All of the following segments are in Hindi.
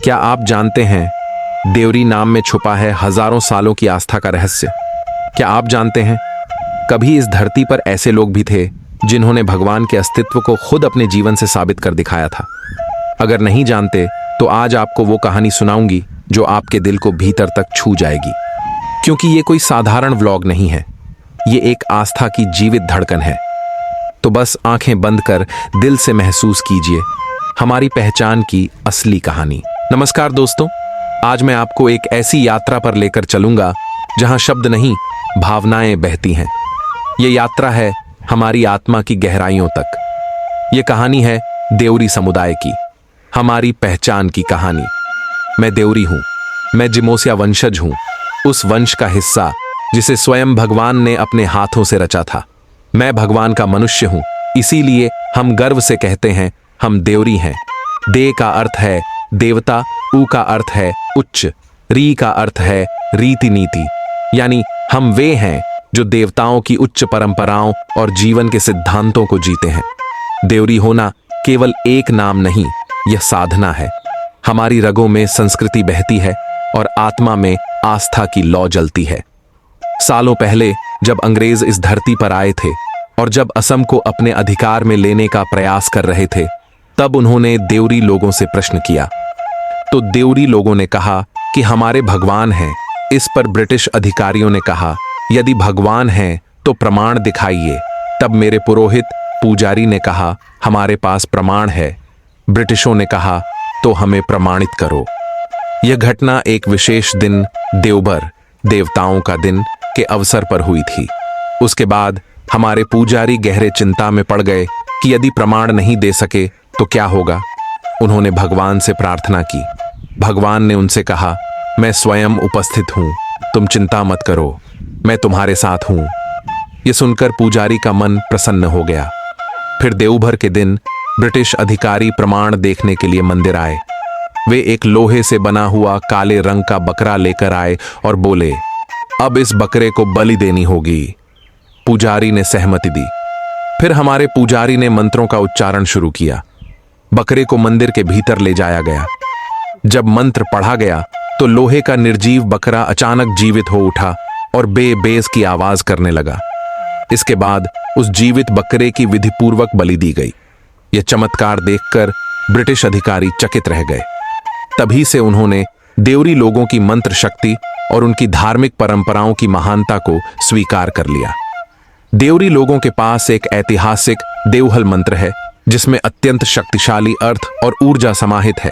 क्या आप जानते हैं देवरी नाम में छुपा है हजारों सालों की आस्था का रहस्य? क्या आप जानते हैं कभी इस धरती पर ऐसे लोग भी थे जिन्होंने भगवान के अस्तित्व को खुद अपने जीवन से साबित कर दिखाया था? अगर नहीं जानते तो आज आपको वो कहानी सुनाऊंगी जो आपके दिल को भीतर तक छू जाएगी, क्योंकि ये कोई साधारण व्लॉग नहीं है, ये एक आस्था की जीवित धड़कन है। तो बस आंखें बंद कर दिल से महसूस कीजिए हमारी पहचान की असली कहानी। नमस्कार दोस्तों, आज मैं आपको एक ऐसी यात्रा पर लेकर चलूंगा जहां शब्द नहीं, भावनाएं बहती हैं। ये यात्रा है हमारी आत्मा की गहराइयों तक। ये कहानी है देवरी समुदाय की, हमारी पहचान की कहानी। मैं देवरी हूं, मैं जिमोसिया वंशज हूं, उस वंश का हिस्सा जिसे स्वयं भगवान ने अपने हाथों से रचा था। मैं भगवान का मनुष्य हूं, इसीलिए हम गर्व से कहते हैं हम देवरी हैं। दे का अर्थ है देवता, ऊ का अर्थ है उच्च, री का अर्थ है रीति नीति, यानी हम वे हैं जो देवताओं की उच्च परंपराओं और जीवन के सिद्धांतों को जीते हैं। देवरी होना केवल एक नाम नहीं, यह साधना है। हमारी रगों में संस्कृति बहती है और आत्मा में आस्था की लौ जलती है। सालों पहले जब अंग्रेज इस धरती पर आए थे और जब असम को अपने अधिकार में लेने का प्रयास कर रहे थे, तब उन्होंने देवरी लोगों से प्रश्न किया। तो देवरी लोगों ने कहा कि हमारे भगवान हैं। इस पर ब्रिटिश अधिकारियों ने कहा, यदि भगवान हैं तो प्रमाण दिखाइए। तब मेरे पुरोहित पुजारी ने कहा, हमारे पास प्रमाण है। ब्रिटिशों ने कहा, तो हमें प्रमाणित करो। यह घटना एक विशेष दिन, देवबर, देवताओं का दिन के अवसर पर हुई थी। उसके बाद हमारे पुजारी गहरे चिंता में पड़ गए कि यदि प्रमाण नहीं दे सके तो क्या होगा। उन्होंने भगवान से प्रार्थना की। भगवान ने उनसे कहा, मैं स्वयं उपस्थित हूं, तुम चिंता मत करो, मैं तुम्हारे साथ हूं। यह सुनकर पुजारी का मन प्रसन्न हो गया। फिर देवभर के दिन ब्रिटिश अधिकारी प्रमाण देखने के लिए मंदिर आए। वे एक लोहे से बना हुआ काले रंग का बकरा लेकर आए और बोले, अब इस बकरे को बलि देनी होगी। पुजारी ने सहमति दी। फिर हमारे पुजारी ने मंत्रों का उच्चारण शुरू किया। बकरे को मंदिर के भीतर ले जाया गया। जब मंत्र पढ़ा गया तो लोहे का निर्जीव बकरा अचानक जीवित हो उठा और बेस की आवाज करने लगा। इसके बाद उस जीवित बकरे की विधिपूर्वक बलि दी गई। यह चमत्कार देखकर ब्रिटिश अधिकारी चकित रह गए। तभी से उन्होंने देवरी लोगों की मंत्र शक्ति और उनकी धार्मिक परंपराओं की महानता को स्वीकार कर लिया। देवरी लोगों के पास एक ऐतिहासिक देवहल मंत्र है जिसमें अत्यंत शक्तिशाली अर्थ और ऊर्जा समाहित है।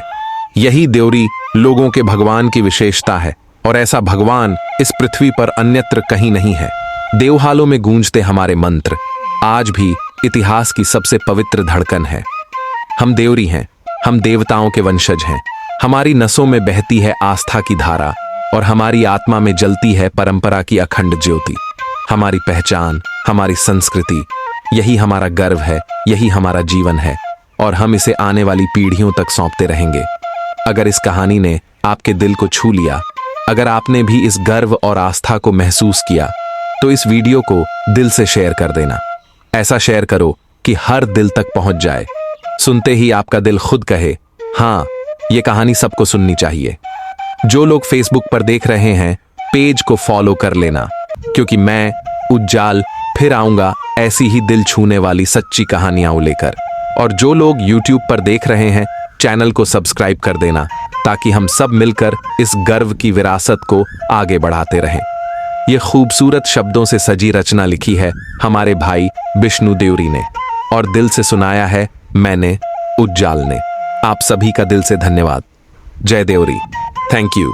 यही देवरी लोगों के भगवान की विशेषता है और ऐसा भगवान इस पृथ्वी पर अन्यत्र कहीं नहीं है। देवहालों में गूंजते हमारे मंत्र आज भी इतिहास की सबसे पवित्र धड़कन है। हम देवरी हैं, हम देवताओं के वंशज हैं। हमारी नसों में बहती है आस्था की धारा और हमारी आत्मा में जलती है परंपरा की अखंड ज्योति। हमारी पहचान, हमारी संस्कृति, यही हमारा गर्व है, यही हमारा जीवन है और हम इसे आने वाली पीढ़ियों तक सौंपते रहेंगे। अगर इस कहानी ने आपके दिल को छू लिया, अगर आपने भी इस गर्व और आस्था को महसूस किया, तो इस वीडियो को दिल से शेयर कर देना। ऐसा शेयर करो कि हर दिल तक पहुंच जाए। सुनते ही आपका दिल खुद कहे, हाँ, ये कहानी सबको सुननी चाहिए। जो लोग फेसबुक पर देख रहे हैं, पेज को फॉलो कर लेना, क्योंकि मैं उज्जाल फिर आऊंगा ऐसी ही दिल छूने वाली सच्ची कहानियां लेकर। और जो लोग यूट्यूब पर देख रहे हैं, चैनल को सब्सक्राइब कर देना ताकि हम सब मिलकर इस गर्व की विरासत को आगे बढ़ाते रहें। ये खूबसूरत शब्दों से सजी रचना लिखी है हमारे भाई विष्णु देवरी ने और दिल से सुनाया है मैंने, उज्जाल ने। आप सभी का दिल से धन्यवाद। जय देवरी। Thank you.